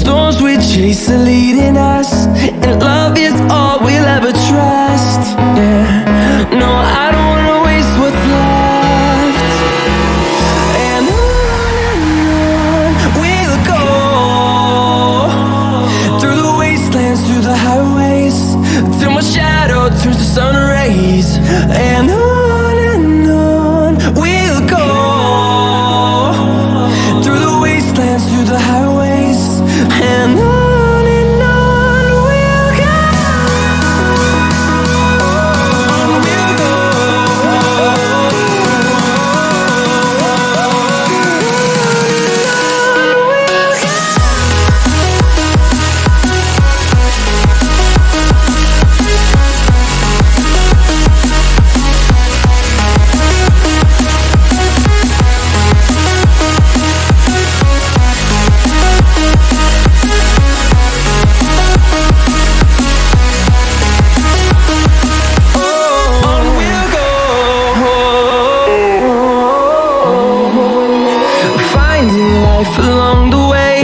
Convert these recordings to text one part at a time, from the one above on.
storms we chase are leading us, and love is all we'll ever trust. Yeah, no, I don't wanna waste what's left. And on we'll go, through the wastelands, through the highways, till my shadow turns to sun rays. And on we'll go, through the wastelands, through the highways, and on we'll go. On we'll go. Along the way,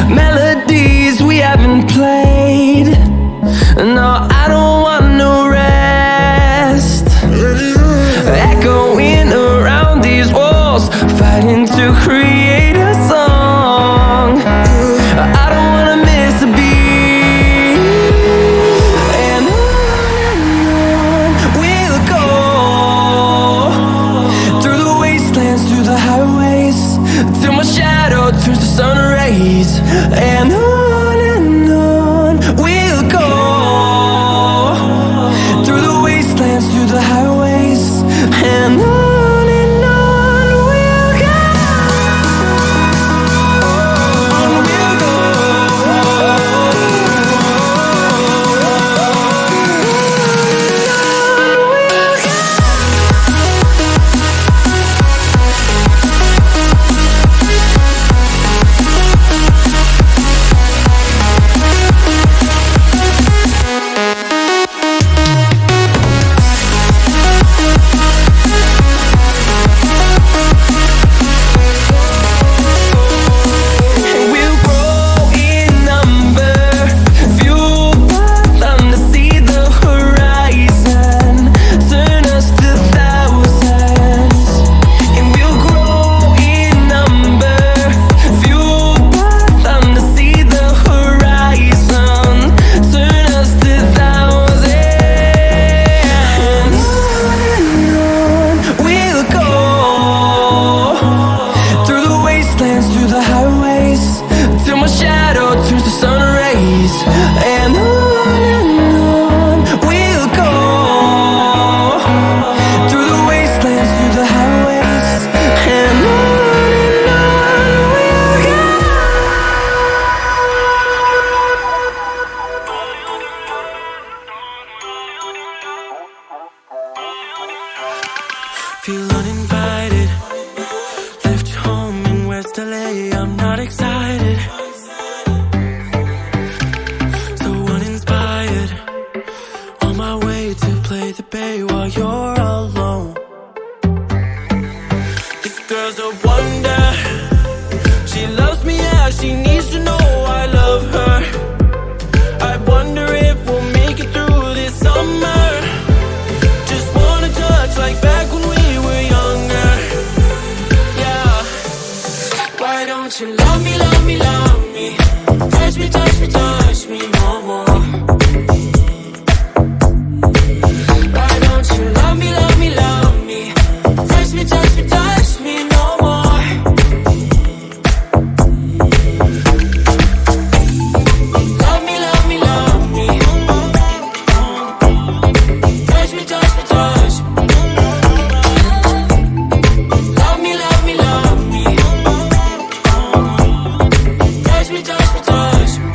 melodies we haven't played. No, I don't want no rest. Echoing around these walls, fighting to create a song. I don't wanna miss a beat. And on we'll go, through the wastelands, through the highways, till my shadow turns to sun rays. And on we'll go, through the wastelands, through the highways, and on we'll go. On we'll go. Through the highways, till my shadow turns to sun rays. And on we'll go, through the wastelands, through the highways, and on we'll go. Feel uninvited, left home in West LA, I'm not excited, so uninspired, on my way to play the bay while you're alone. This girl's a wonder, she loves me as she needs to know I love her. I wonder if we'll make it through this summer. Just wanna touch like back when we were younger. Yeah. Why don't you love me, love me, love me? Touch me, touch me, touch me no more. Why don't you love me, love me, love me? Touch me, touch me, touch me no more. Love me, love me, love me. Touch me, touch me, touch me. Love me, love me, love me. Touch me, touch me, touch me.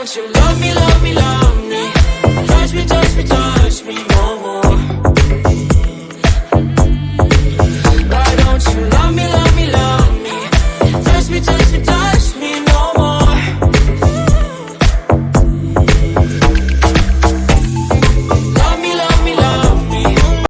don't you